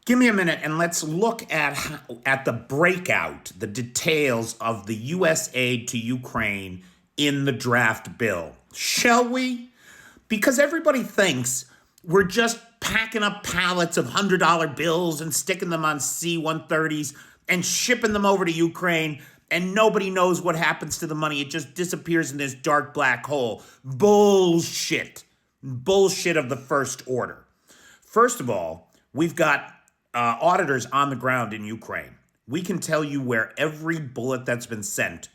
Give me a minute and let's look at the breakout, the details of the U.S. aid to Ukraine in the draft bill. Shall we? Because everybody thinks we're just packing up pallets of $100 bills and sticking them on C-130s and shipping them over to Ukraine, and nobody knows what happens to the money. It just disappears in this dark black hole. Bullshit. Bullshit of the first order. First of all, we've got auditors on the ground in Ukraine. We can tell you where every bullet that's been sent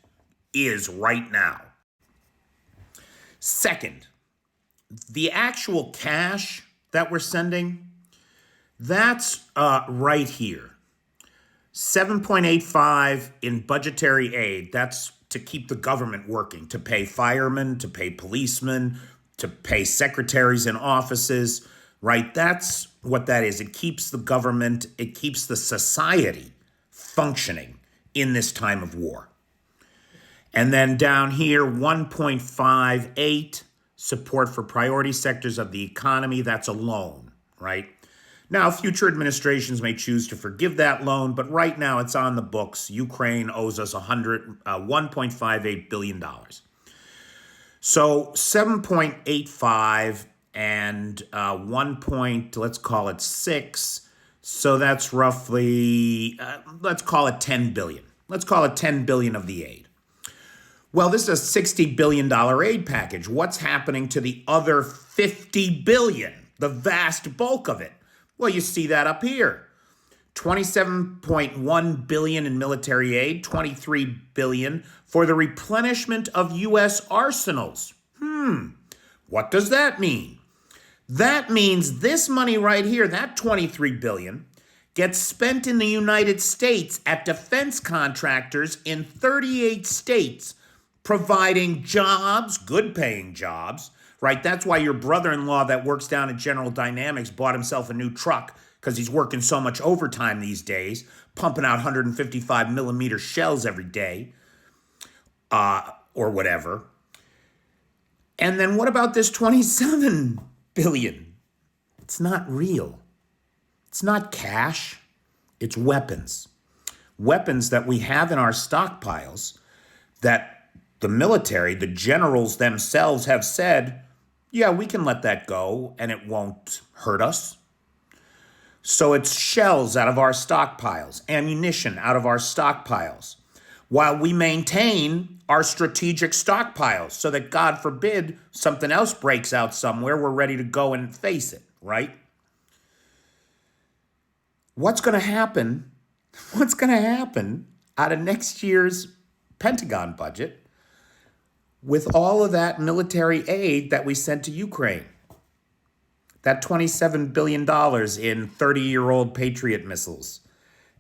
is right now. Second, the actual cash that we're sending, that's right here. 7.85 in budgetary aid. That's to keep the government working, to pay firemen, to pay policemen, to pay secretaries in offices, right? That's what that is. It keeps the government, it keeps the society functioning in this time of war. And then down here, 1.58, support for priority sectors of the economy. That's a loan, right? Now, future administrations may choose to forgive that loan, but right now it's on the books. Ukraine owes us $1.58 billion. So 7.85 and let's call it 6. So that's roughly, let's call it 10 billion. Let's call it 10 billion of the aid. Well, this is a $60 billion aid package. What's happening to the other 50 billion, the vast bulk of it? Well, you see that up here. 27.1 billion in military aid, 23 billion for the replenishment of U.S. arsenals. What does that mean? That means this money right here, that 23 billion, gets spent in the United States at defense contractors in 38 states, providing jobs, good-paying jobs, right? That's why your brother-in-law that works down at General Dynamics bought himself a new truck, because he's working so much overtime these days, pumping out 155 millimeter shells every day, or whatever. And then what about this 27 billion? It's not real. It's not cash. It's weapons. Weapons that we have in our stockpiles that the military, the generals themselves have said, yeah, we can let that go and it won't hurt us. So it's shells out of our stockpiles, ammunition out of our stockpiles, while we maintain our strategic stockpiles so that, God forbid, something else breaks out somewhere, we're ready to go and face it, right? What's going to happen? What's going to happen out of next year's Pentagon budget with all of that military aid that we sent to Ukraine? That $27 billion in 30-year-old Patriot missiles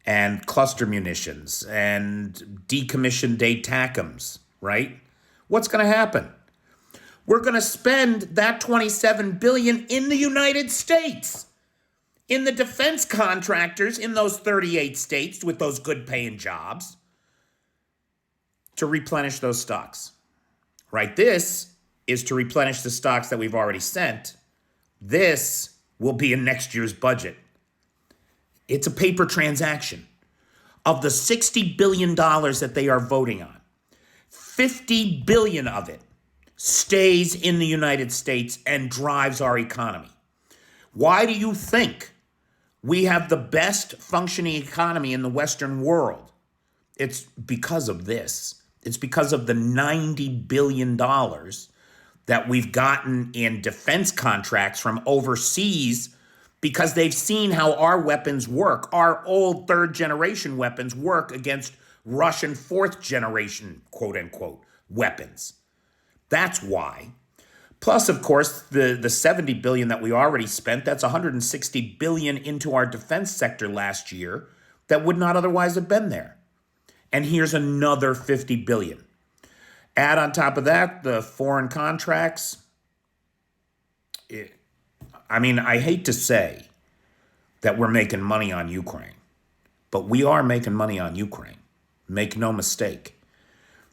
and cluster munitions and decommissioned ATACMS, right? What's going to happen? We're going to spend that $27 billion in the United States, in the defense contractors in those 38 states with those good-paying jobs to replenish those stocks, right? This is to replenish the stocks that we've already sent. This will be in next year's budget. It's a paper transaction. Of the $60 billion that they are voting on, $50 billion of it stays in the United States and drives our economy. Why do you think we have the best functioning economy in the Western world? It's because of this. It's because of the $90 billion that we've gotten in defense contracts from overseas, because they've seen how our weapons work. Our old third-generation weapons work against Russian fourth-generation, quote-unquote, weapons. That's why. Plus, of course, the $70 billion that we already spent, that's $160 billion into our defense sector last year that would not otherwise have been there. And here's another $50 billion. Add on top of that the foreign contracts. I hate to say that we're making money on Ukraine, but we are making money on Ukraine. Make no mistake.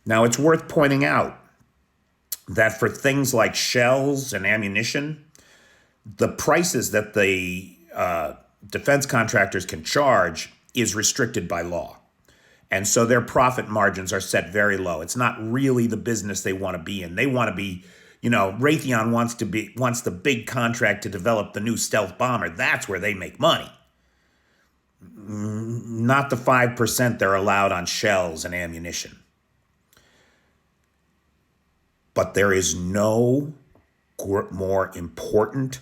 Now, it's worth pointing out that for things like shells and ammunition, the prices that the defense contractors can charge is restricted by law. And so their profit margins are set very low. It's not really the business they want to be in. They want to be, Raytheon wants the big contract to develop the new stealth bomber. That's where they make money. Not the 5% they're allowed on shells and ammunition. But there is no more important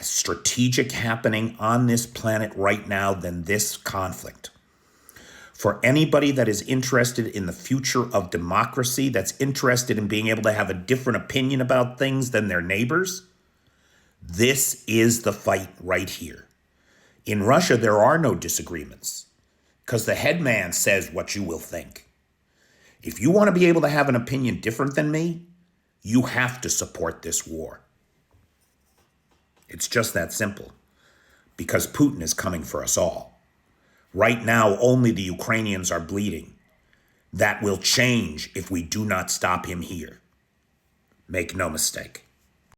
strategic happening on this planet right now than this conflict. For anybody that is interested in the future of democracy, that's interested in being able to have a different opinion about things than their neighbors, this is the fight right here. In Russia, there are no disagreements because the head man says what you will think. If you want to be able to have an opinion different than me, you have to support this war. It's just that simple, because Putin is coming for us all. Right now, only the Ukrainians are bleeding. That will change if we do not stop him here. Make no mistake.